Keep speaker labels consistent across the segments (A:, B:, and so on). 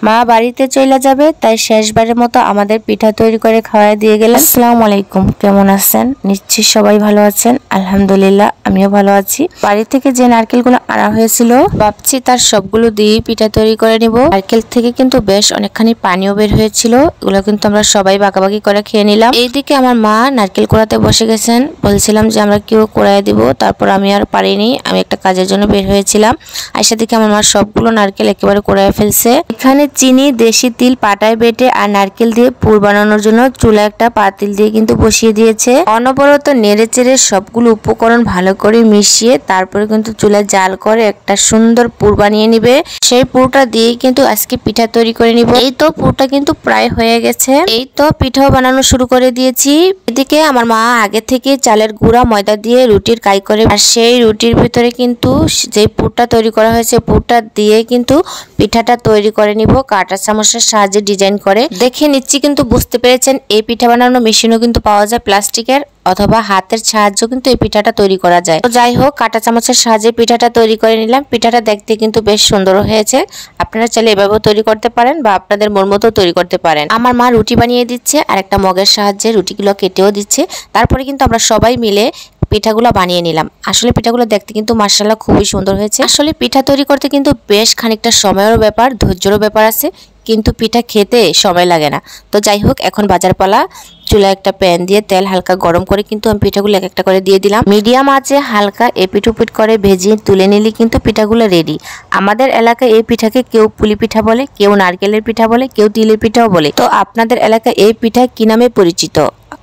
A: মা বাড়িতে চলে যাবে, তাই শেষবারের মতো আমাদের পিঠা তৈরি করে খাওয়াই দিয়ে গেলেন। আসসালামু আলাইকুম, কেমন আছেন? নিশ্চয়ই সবাই ভালো আছেন। আলহামদুলিল্লাহ, আমিও ভালো আছি। বাড়ি থেকে যে নারকেলগুলো আনা হয়েছিল, ভাবছি তার সবগুলো দিয়ে পিঠা তৈরি করে নিব। নারকেল থেকে কিন্তু বেশ অনেকখানি পানিও বের হয়েছিল, এগুলো কিন্তু আমরা সবাই ভাগাভাগি করে খেয়ে নিলাম। এইদিকে আমার মা নারকেল কোড়াতে বসে গেছেন। বলছিলাম যে আমরা কেউ কোড়ায় দিব, তারপর আমি আর পারিনি, আমি একটা কাজের জন্য বের হয়েছিলাম। আয়সা দিকে আমার মা সবগুলো নারকেল একেবারে কোড়ায় ফেলছে। এখানে চিনি, দেশি তিল পাটায় বেটে আর নারকেল দিয়ে পুর বানানোর জন্য চুলা একটা পাতিল দিয়ে কিন্তু বসিয়ে দিয়েছে। অনবরত নেড়ে চেড়ে সবগুলো উপকরণ ভালো করে মিশিয়ে তারপরে কিন্তু চুলায় জাল করে একটা সুন্দর পুর বানিয়ে নিবে। সেই পুরটা দিয়ে কিন্তু আজকে পিঠা তৈরি করে নিব। এই তো পুরটা কিন্তু প্রায় হয়ে গেছে। এই তো পিঠাও বানানো শুরু করে দিয়েছি। এদিকে আমার মা আগে থেকে চালের গুঁড়া ময়দা দিয়ে রুটির কাই করে, আর সেই রুটির ভিতরে কিন্তু যে পুরটা তৈরি করা হয়েছে পুরটা দিয়ে কিন্তু পিঠাটা তৈরি করে নিব কাঁটা চামচের সাহায্যে ডিজাইন করে। দেখে নিচ্ছি কিন্তু বুঝতে পেরেছেন, এই পিঠা বানানোর মেশিনও কিন্তু পাওয়া যায় প্লাস্টিকের, অথবা হাতের সাহায্য কিন্তু এই পিঠাটা তৈরি করা যায়। তো যাই হোক, কাঁটা চামচের সাহায্যে পিঠাটা তৈরি করে নিলাম। পিঠাটা দেখতে কিন্তু বেশ সুন্দর হয়েছে। আপনারা চাইলে এভাবেও তৈরি করতে পারেন বা আপনাদের মন মতো তৈরি করতে পারেন। আমার মা রুটি বানিয়ে দিচ্ছে আর একটা মগের সাহায্যে রুটিগুলো কেটেও দিচ্ছে। তারপরে কিন্তু আমরা সবাই মিলে পিঠাগুলো বানিয়ে নিলাম। আসলে পিঠাগুলো দেখতে কিন্তু মাশাআল্লাহ খুবই সুন্দর হয়েছে। আসলে পিঠা তৈরি করতে কিন্তু বেশ খানিকটা সময়েরও ব্যাপার, ধৈর্যেরও ব্যাপার আছে, কিন্তু পিঠা খেতে সময় লাগে না। তো যাই হোক, এখন বাজার পালা। চুলা একটা প্যান দিয়ে তেল হালকা গরম করে কিন্তু আমি পিঠাগুলো এক একটা করে দিয়ে দিলাম। মিডিয়াম আঁচে হালকা এপিট ওপিট করে ভেজে তুলে নিলে কিন্তু পিঠাগুলো রেডি। আমাদের এলাকায় এই পিঠাকে কেউ পুলি পিঠা বলে, কেউ নারকেলের পিঠা বলে, কেউ তিলের পিঠাও বলে। তো আপনাদের এলাকায় এই পিঠা কি নামে পরিচিত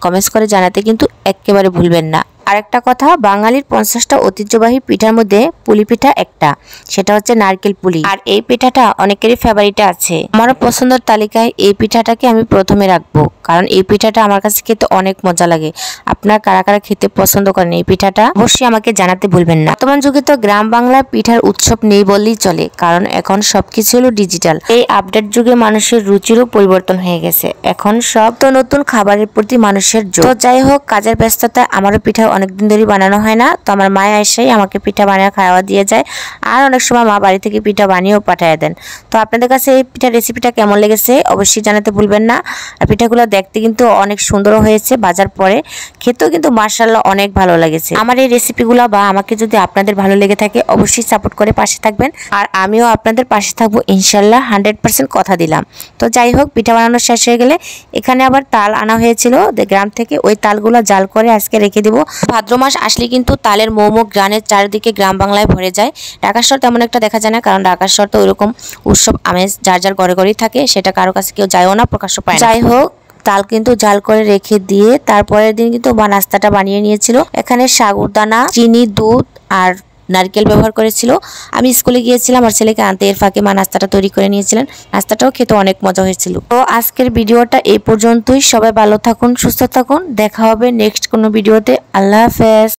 A: কমেন্টস করে জানাতে কিন্তু একেবারে ভুলবেন না। আরেকটা কথা, বাঙালির 50টা ঐতিহ্যবাহী পিঠার মধ্যে পুলি পিঠা একটা, সেটা হচ্ছে নারকেল পুলি। আর এই পিঠাটা অনেকেরই ফেভারিট আছে। আমারও পছন্দের তালিকায় এই পিঠাটাকে আমি প্রথমে রাখবো, কারণ এই পিঠাটা আমার কাছে খেতে অনেক মজা লাগে। আপনারা কারা কারা খেতে পছন্দ করেন এই পিঠাটা অবশ্যই আমাকে জানাতে ভুলবেন না। বর্তমান যুগে তো গ্রাম বাংলায় পিঠার উৎসব নেই বললেই চলে, কারণ এখন সবকিছু হলো ডিজিটাল। এই আপডেট যুগে মানুষের রুচিরও পরিবর্তন হয়ে গেছে। এখন সব তো নতুন খাবারের প্রতি মানুষের জোর। তো যাই হোক, কাজের ব্যস্ততা আমারও পিঠা অনেকদিন ধরে বানানো হয় না। তো আমার মায়ের এসেই আমাকে পিঠা বানিয়ে খাওয়া দিয়ে যায়, আর অনেক সময় মা বাড়ি থেকে পিঠা বানিয়েও পাঠিয়ে দেন। তো আপনাদের কাছে এই পিঠার রেসিপিটা কেমন লেগেছে অবশ্যই জানাতে ভুলবেন না। আর পিঠাগুলো দেখতে কিন্তু অনেক সুন্দর হয়েছে, বাজার পরে খেতেও কিন্তু মাশাআল্লাহ অনেক ভালো লেগেছে। আমার এই রেসিপিগুলো বা আমাকে যদি আপনাদের ভালো লেগে থাকে অবশ্যই সাপোর্ট করে পাশে থাকবেন, আর আমিও আপনাদের পাশে থাকবো ইনশাল্লাহ, 100% কথা দিলাম। তো যাই হোক, পিঠা বানানো শেষ হয়ে গেলে এখানে আবার তাল আনা হয়েছিল গ্রাম থেকে, ওই তালগুলো জাল করে আজকে রেখে দিব। ভাদ্র মাস আসলে কিন্তু তালের মোমো গ্রানের চারিদিকে গ্রাম বাংলায় ভরে যায়। ঢাকার শহর তেমন একটা দেখা যায় না, কারণ ঢাকার শহর তো ওইরকম উৎসব আমেজ যার যার ঘরে ঘরেই থাকে, সেটা কারো কাছে কেউ যায়ও না, প্রকাশ্য পায় না। যাই হোক, তাল কিন্তু জাল করে রেখে দিয়ে তারপরের দিন কিন্তু মা নাস্তাটা বানিয়ে নিয়েছিল। এখানে সাগুরদানা, চিনি, দুধ আর নারকেল ব্যবহার করেছিল। আমি স্কুলে গিয়েছিলাম আর ছেলেকে আনতে, এর ফাঁকে মা নাস্তাটা তৈরি করে নিয়েছিলেন। নাস্তাটাও খেতে অনেক মজা হয়েছিল। তো আজকের ভিডিওটা এই পর্যন্তই। সবাই ভালো থাকুন, সুস্থ থাকুন। দেখা হবে নেক্সট কোনো ভিডিওতে। আল্লাহ হাফেজ।